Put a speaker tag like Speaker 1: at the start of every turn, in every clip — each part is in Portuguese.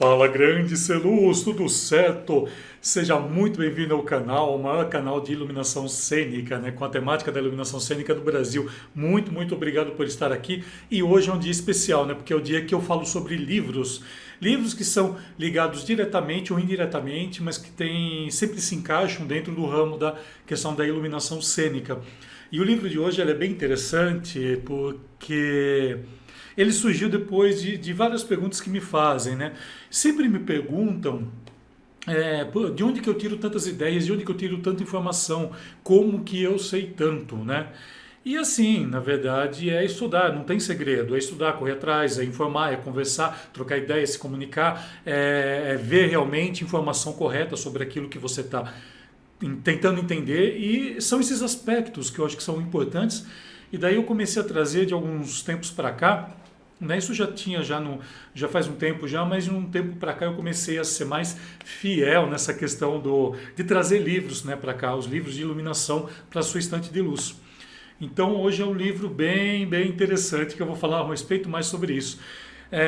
Speaker 1: Fala grande Celuz, tudo certo? Seja muito bem-vindo ao canal, o maior canal de iluminação cênica, né, com a temática da iluminação cênica do Brasil. Muito obrigado por estar aqui. E hoje é um dia especial, né, porque é o dia que eu falo sobre livros. Livros que são ligados diretamente ou indiretamente, mas que sempre se encaixam dentro do ramo da questão da iluminação cênica. E o livro de hoje ele é bem interessante porque ele surgiu depois de várias perguntas que me fazem, né? Sempre me perguntam de onde que eu tiro tantas ideias, de onde que eu tiro tanta informação, como que eu sei tanto, né? E assim, na verdade, é estudar, não tem segredo, é estudar, correr atrás, é informar, é conversar, trocar ideias, se comunicar, é ver realmente informação correta sobre aquilo que você está tentando entender, e são esses aspectos que eu acho que são importantes. E daí eu comecei a trazer de alguns tempos para cá, né? Isso já tinha já faz um tempo já, mas de um tempo para cá eu comecei a ser mais fiel nessa questão de trazer livros, né, para cá, os livros de iluminação para a sua estante de luz. Então hoje é um livro bem interessante que eu vou falar a respeito mais sobre isso.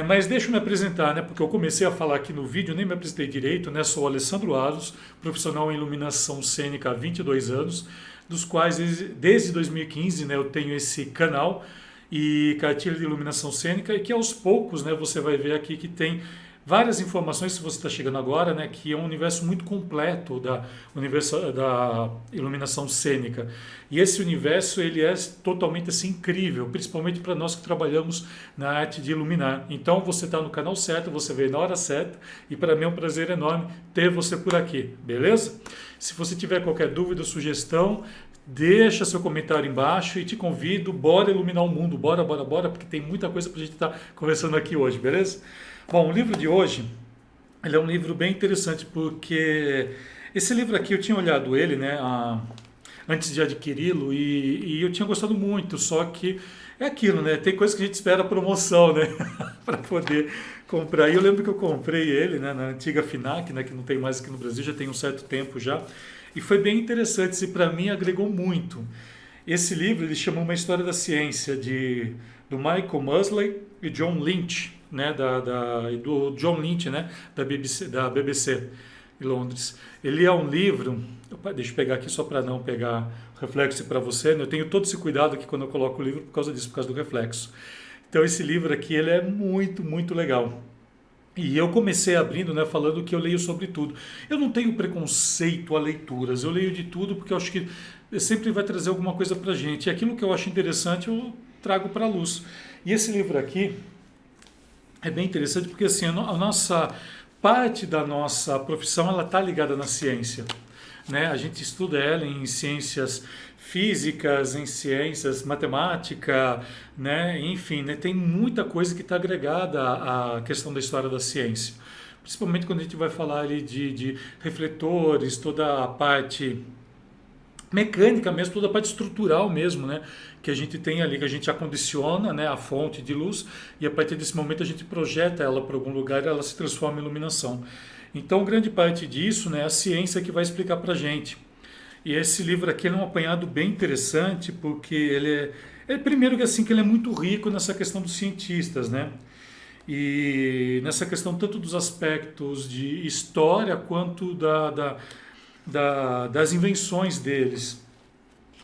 Speaker 1: Mas deixa eu me apresentar, né? Porque eu comecei a falar aqui no vídeo, nem me apresentei direito, né? Sou o Alessandro Aros, profissional em iluminação cênica há 22 anos, dos quais desde 2015, né, eu tenho esse canal e cartilha de iluminação cênica, e que aos poucos, né, você vai ver aqui que tem várias informações, se você está chegando agora, né, que é um universo muito completo da iluminação cênica. E esse universo ele é totalmente assim, incrível, principalmente para nós que trabalhamos na arte de iluminar. Então você está no canal certo, você veio na hora certa, e para mim é um prazer enorme ter você por aqui, beleza? Se você tiver qualquer dúvida, sugestão, deixa seu comentário embaixo e te convido, bora iluminar o mundo, bora, porque tem muita coisa para a gente estar conversando aqui hoje, beleza? Bom, o livro de hoje, ele é um livro bem interessante porque esse livro aqui eu tinha olhado ele, né, antes de adquiri-lo e eu tinha gostado muito, só que é aquilo, né, tem coisas que a gente espera promoção, né, para poder comprar. E eu lembro que eu comprei ele, né, na antiga FINAC, né, que não tem mais aqui no Brasil, já tem um certo tempo já, e foi bem interessante, e para mim agregou muito. Esse livro ele chama Uma História da Ciência, do Michael Mosley e John Lynch, né, do John Lynch, né, da BBC de Londres. Ele é um livro, deixa eu pegar aqui só para não pegar reflexo para você, né, eu tenho todo esse cuidado aqui quando eu coloco o livro por causa disso, por causa do reflexo. Então esse livro aqui ele é muito legal. E eu comecei abrindo, né, falando que eu leio sobre tudo. Eu não tenho preconceito a leituras, eu leio de tudo porque eu acho que sempre vai trazer alguma coisa para a gente. E aquilo que eu acho interessante eu trago para a luz. E esse livro aqui é bem interessante porque assim, a nossa parte da nossa profissão ela está ligada na ciência, né? A gente estuda ela em ciências físicas, em ciências, matemática, né? Enfim, né? Tem muita coisa que está agregada à questão da história da ciência. Principalmente quando a gente vai falar ali de refletores, toda a parte mecânica mesmo, toda a parte estrutural mesmo, né? Que a gente tem ali, que a gente acondiciona, né, a fonte de luz e a partir desse momento a gente projeta ela para algum lugar e ela se transforma em iluminação. Então, grande parte disso, né, é a ciência que vai explicar para a gente. E esse livro aqui é um apanhado bem interessante porque primeiro que assim que ele é muito rico nessa questão dos cientistas, né? E nessa questão tanto dos aspectos de história quanto das invenções deles.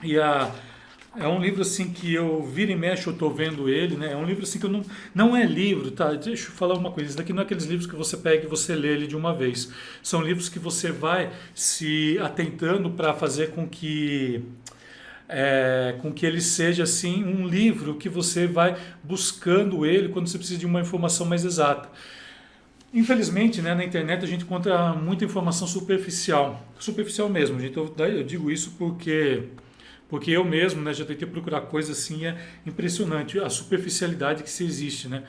Speaker 1: E é um livro assim que eu vira e mexe, eu estou vendo ele, né? É um livro assim que eu não é livro, tá? Deixa eu falar uma coisa, isso daqui não é aqueles livros que você pega e você lê ele de uma vez. São livros que você vai se atentando para fazer com que ele seja assim um livro que você vai buscando ele quando você precisa de uma informação mais exata. Infelizmente, né, na internet a gente encontra muita informação superficial mesmo. Gente, eu digo isso porque eu mesmo, né, já tentei procurar coisas assim, é impressionante a superficialidade que se existe, né?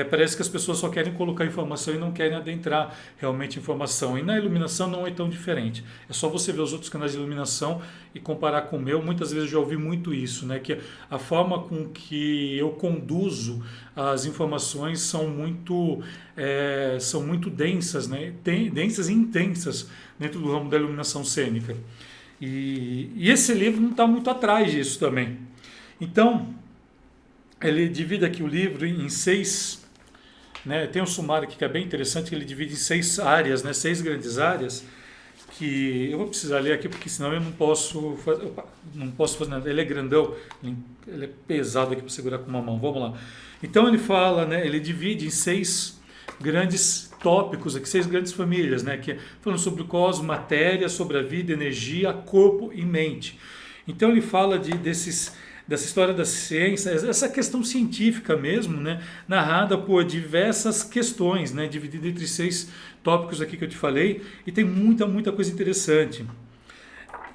Speaker 1: Parece que as pessoas só querem colocar informação e não querem adentrar realmente informação. E na iluminação não é tão diferente. É só você ver os outros canais de iluminação e comparar com o meu. Muitas vezes eu já ouvi muito isso, né? Que a forma com que eu conduzo as informações são muito densas, né? Densas e intensas dentro do ramo da iluminação cênica. E esse livro não está muito atrás disso também. Então, ele divide aqui o livro em né? Tem um sumário aqui que é bem interessante, que ele divide em 6 áreas, né? 6 grandes áreas, que eu vou precisar ler aqui porque senão eu não posso fazer, não posso fazer nada. Ele é grandão, ele é pesado aqui para segurar com uma mão. Vamos lá. Então ele fala, né? Ele divide em 6 grandes tópicos aqui, 6 grandes famílias, né? Que falando sobre o cosmos, matéria, sobre a vida, energia, corpo e mente. Então ele fala dessa história da ciência, essa questão científica mesmo, né, narrada por diversas questões, né, dividida entre 6 tópicos aqui que eu te falei, e tem muita coisa interessante.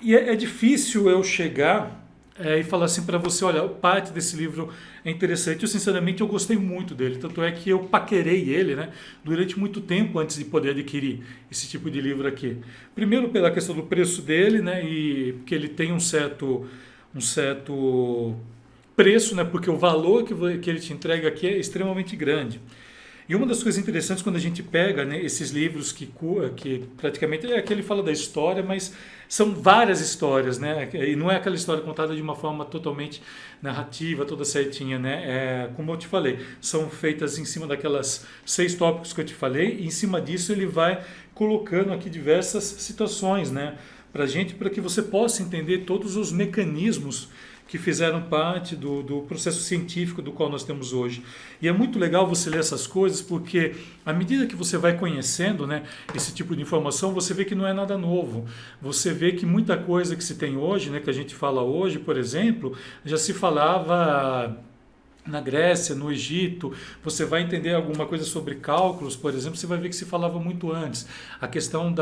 Speaker 1: E é difícil eu chegar e falar assim para você, olha, parte desse livro é interessante. Eu, sinceramente, eu gostei muito dele, tanto é que eu paquerei ele, né, durante muito tempo antes de poder adquirir esse tipo de livro aqui. Primeiro pela questão do preço dele, né, e porque ele tem um certo preço, né? Porque o valor que ele te entrega aqui é extremamente grande. E uma das coisas interessantes quando a gente pega, né, esses livros que praticamente é que ele fala da história, mas são várias histórias, né? E não é aquela história contada de uma forma totalmente narrativa, toda certinha, né? Como eu te falei, são feitas em cima daquelas 6 tópicos que eu te falei, e em cima disso ele vai colocando aqui diversas situações, né? Para que você possa entender todos os mecanismos que fizeram parte do processo científico do qual nós temos hoje. E é muito legal você ler essas coisas, porque à medida que você vai conhecendo, né, esse tipo de informação, você vê que não é nada novo. Você vê que muita coisa que se tem hoje, né, que a gente fala hoje, por exemplo, já se falava na Grécia, no Egito. Você vai entender alguma coisa sobre cálculos, por exemplo, você vai ver que se falava muito antes. A questão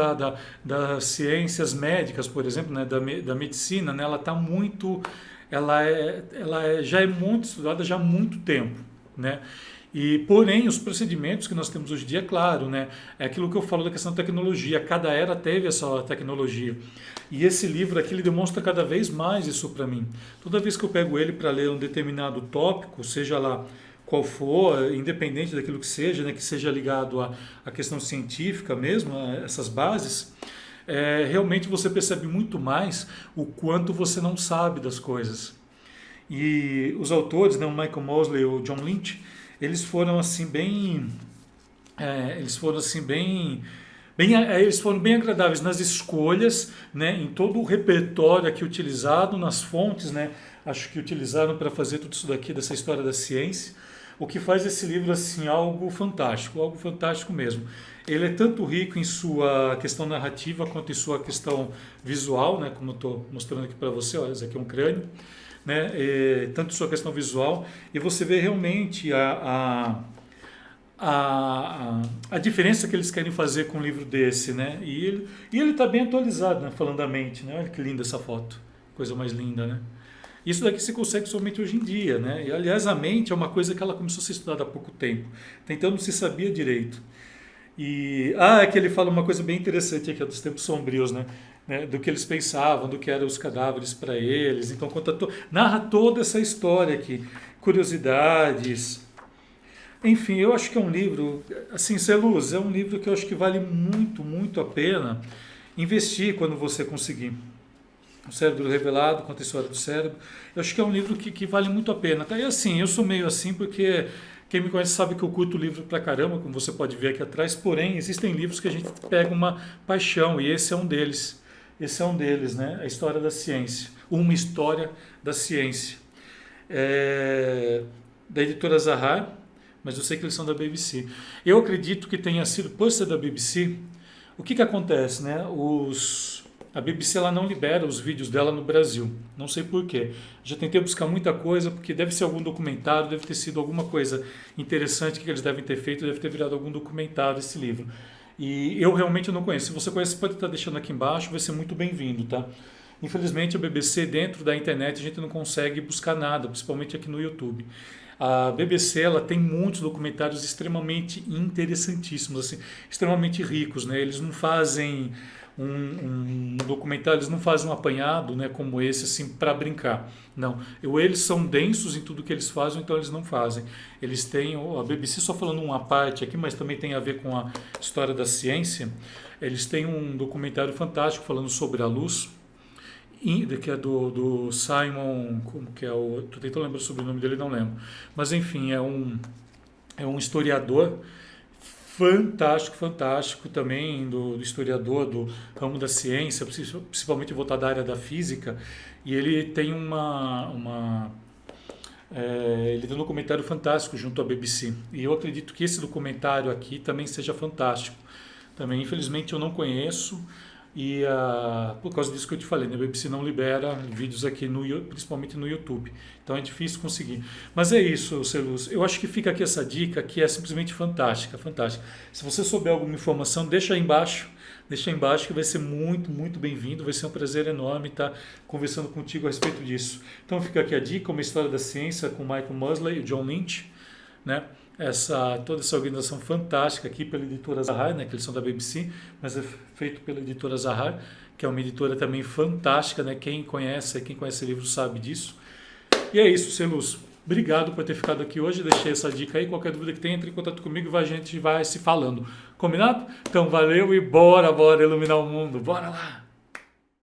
Speaker 1: das ciências médicas, por exemplo, né, da medicina, né, ela está muito, já é muito estudada já há muito tempo, né? E, porém, os procedimentos que nós temos hoje em dia, claro, né, é aquilo que eu falo da questão da tecnologia. Cada era teve essa tecnologia. E esse livro aqui, ele demonstra cada vez mais isso para mim. Toda vez que eu pego ele para ler um determinado tópico, seja lá qual for, independente daquilo que seja, né, que seja ligado à questão científica mesmo, a essas bases, realmente você percebe muito mais o quanto você não sabe das coisas. E os autores, né, o Michael Mosley e o John Lynch, eles foram assim eles foram bem agradáveis nas escolhas, né, em todo o repertório aqui utilizado, nas fontes, né, acho que utilizaram para fazer tudo isso daqui, dessa história da ciência, o que faz esse livro assim algo fantástico mesmo. Ele é tanto rico em sua questão narrativa quanto em sua questão visual, né, como eu estou mostrando aqui para você, olha, esse aqui é um crânio, né, tanto sua questão visual, e você vê realmente a diferença que eles querem fazer com um livro desse, né? E ele está bem atualizado, né? Falando da mente, né? Olha que linda essa foto, coisa mais linda, né? Isso daqui se consegue somente hoje em dia, né? E aliás, a mente é uma coisa que ela começou a ser estudada há pouco tempo, então não se sabia direito. E é que ele fala uma coisa bem interessante aqui, dos tempos sombrios, né? Do que eles pensavam, do que eram os cadáveres para eles. Então narra toda essa história aqui, curiosidades. Enfim, eu acho que é um livro, assim, Celuz, é um livro que eu acho que vale muito a pena investir quando você conseguir. O Cérebro Revelado, Conta a História do Cérebro. Eu acho que é um livro que vale muito a pena. Tá? E assim, eu sou meio assim porque quem me conhece sabe que eu curto livro pra caramba, como você pode ver aqui atrás, porém existem livros que a gente pega uma paixão, e esse é um deles. Esse é um deles, né? A História da Ciência. Uma História da Ciência. Da editora Zahar, mas eu sei que eles são da BBC. Eu acredito que tenha sido, por ser da BBC, o que acontece, né? A BBC ela não libera os vídeos dela no Brasil, não sei por quê. Já tentei buscar muita coisa, porque deve ser algum documentário, deve ter sido alguma coisa interessante que eles devem ter feito, deve ter virado algum documentário esse livro. E eu realmente não conheço. Se você conhece, pode estar deixando aqui embaixo, vai ser muito bem-vindo, tá? Infelizmente, a BBC, dentro da internet, a gente não consegue buscar nada, principalmente aqui no YouTube. A BBC ela tem muitos documentários extremamente interessantíssimos, assim, extremamente ricos, né? Eles não fazem um documentário, eles não fazem um apanhado, né, como esse, assim, para brincar. Não, eles são densos em tudo que eles fazem, então eles não fazem. Eles têm, a BBC, só falando uma parte aqui, mas também tem a ver com a história da ciência, eles têm um documentário fantástico falando sobre a luz, que é do Simon, como que é o... Tô tentando lembrar sobre o nome dele, não lembro. Mas enfim, é um historiador fantástico, fantástico também, do historiador do ramo da ciência, principalmente voltado à área da física, e ele tem ele tem um documentário fantástico junto à BBC, e eu acredito que esse documentário aqui também seja fantástico. Também, infelizmente, eu não conheço, e por causa disso que eu te falei, né? A BBC não libera vídeos aqui, principalmente no YouTube. Então é difícil conseguir. Mas é isso, Celuz. Eu acho que fica aqui essa dica que é simplesmente fantástica, fantástica. Se você souber alguma informação, deixa aí embaixo. Deixa aí embaixo que vai ser muito, muito bem-vindo. Vai ser um prazer enorme estar conversando contigo a respeito disso. Então fica aqui a dica, uma história da ciência com Michael Mosley e John Lynch, né? Toda essa organização fantástica aqui pela editora Zahar, né, que eles são da BBC, mas é feito pela editora Zahar, que é uma editora também fantástica, né? Quem conhece o livro sabe disso. E é isso, Celuz. Obrigado por ter ficado aqui hoje. Deixei essa dica aí. Qualquer dúvida que tenha, entre em contato comigo e a gente vai se falando. Combinado? Então valeu e bora iluminar o mundo. Bora lá!